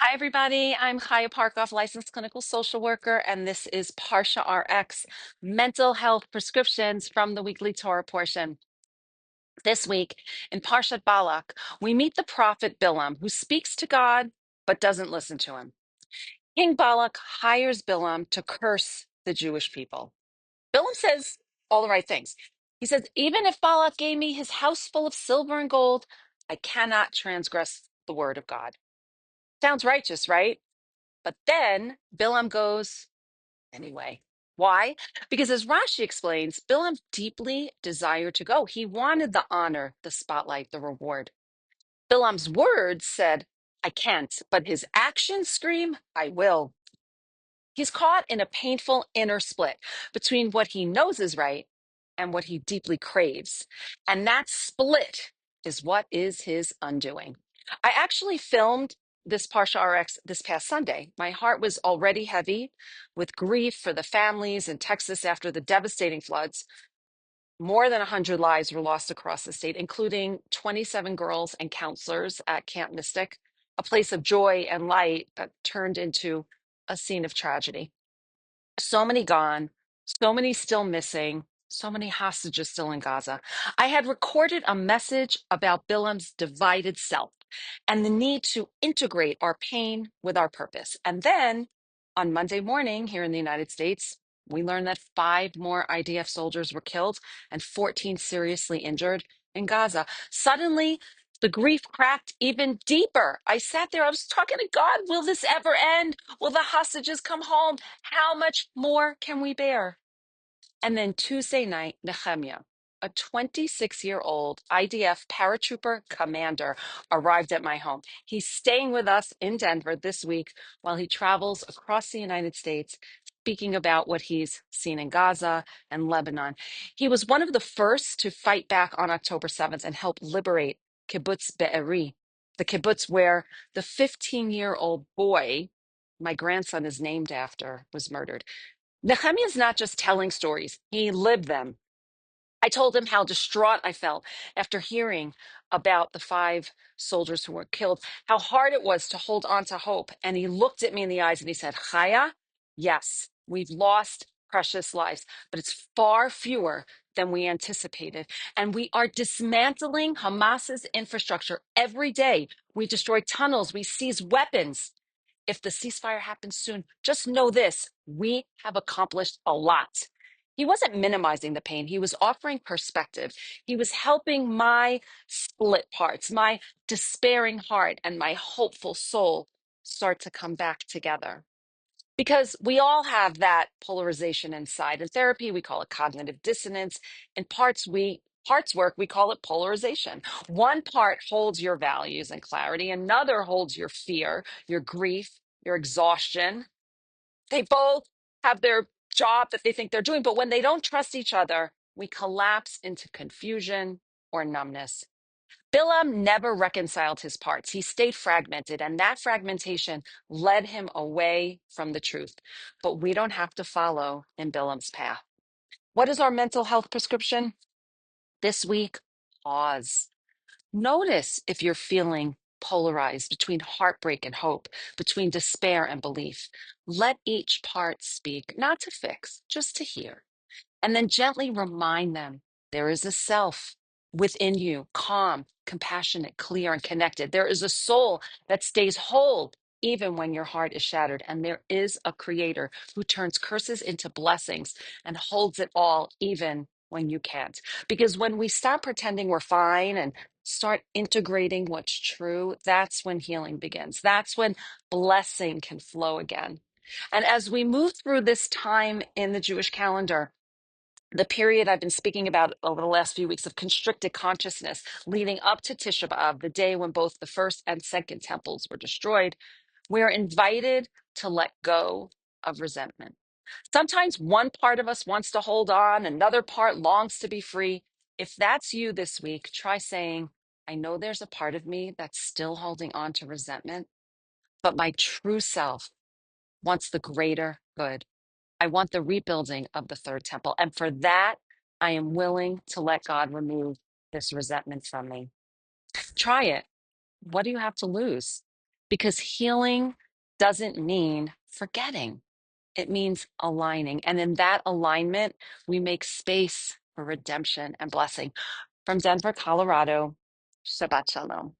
Hi, everybody. I'm Chaya Parkoff, licensed clinical social worker, and this is ParshaRx, mental health prescriptions from the weekly Torah portion. This week in Parshat Balak, we meet the prophet Bilam, who speaks to God but doesn't listen to him. King Balak hires Bilam to curse the Jewish people. Bilam says all the right things. He says, even if Balak gave me his house full of silver and gold, I cannot transgress the word of God. Sounds righteous, right? But then Bilam goes anyway. Why? Because as Rashi explains, Bilam deeply desired to go. He wanted the honor, the spotlight, the reward. Bilam's words said, I can't, but his actions scream, I will. He's caught in a painful inner split between what he knows is right and what he deeply craves. And that split is what is his undoing. I actually filmed this Parsha RX this past Sunday. My heart was already heavy with grief for the families in Texas after the devastating floods. More than 100 lives were lost across the state, including 27 girls and counselors at Camp Mystic, a place of joy and light that turned into a scene of tragedy. So many gone, so many still missing, so many hostages still in Gaza. I had recorded a message about Bilam's divided self and the need to integrate our pain with our purpose. And then on Monday morning here in the United States, we learned that five more IDF soldiers were killed and 14 seriously injured in Gaza. Suddenly, the grief cracked even deeper. I sat there, I was talking to God, will this ever end? Will the hostages come home? How much more can we bear? And then Tuesday night, Nehemiah, a 26-year-old IDF paratrooper commander, arrived at my home. He's staying with us in Denver this week while he travels across the United States, speaking about what he's seen in Gaza and Lebanon. He was one of the first to fight back on October 7th and help liberate Kibbutz Be'eri, the kibbutz where the 15-year-old boy my grandson is named after was murdered. Nehemiah is not just telling stories, he lived them. I told him how distraught I felt after hearing about the five soldiers who were killed, how hard it was to hold on to hope. And he looked at me in the eyes and he said, Chaya, yes, we've lost precious lives, but it's far fewer than we anticipated. And we are dismantling Hamas's infrastructure every day. We destroy tunnels, we seize weapons. If the ceasefire happens soon, just know this, we have accomplished a lot. He wasn't minimizing the pain. He was offering perspective. He was helping my split parts, my despairing heart, and my hopeful soul start to come back together. Because we all have that polarization inside. In therapy, we call it cognitive dissonance. In parts work, we call it polarization. One part holds your values and clarity, another holds your fear, your grief, your exhaustion. They both have their job that they think they're doing, but when they don't trust each other, we collapse into confusion or numbness. Bilam never reconciled his parts. He stayed fragmented, and that fragmentation led him away from the truth. But we don't have to follow in Bilam's path. What is our mental health prescription? This week, pause. Notice if you're feeling polarized between heartbreak and hope, between despair and belief. Let each part speak, not to fix, just to hear. And then gently remind them there is a self within you, calm, compassionate, clear, and connected. There is a soul that stays whole even when your heart is shattered. And there is a creator who turns curses into blessings and holds it all even when you can't. Because when we stop pretending we're fine and start integrating what's true, that's when healing begins. That's when blessing can flow again. And as we move through this time in the Jewish calendar, the period I've been speaking about over the last few weeks of constricted consciousness leading up to Tisha B'Av, the day when both the first and second temples were destroyed, we are invited to let go of resentment. Sometimes one part of us wants to hold on, another part longs to be free. If that's you this week, try saying, I know there's a part of me that's still holding on to resentment, but my true self wants the greater good. I want the rebuilding of the third temple. And for that, I am willing to let God remove this resentment from me. Try it. What do you have to lose? because healing doesn't mean forgetting. It means aligning. And in that alignment, we make space for redemption and blessing. From Denver, Colorado, Shabbat Shalom.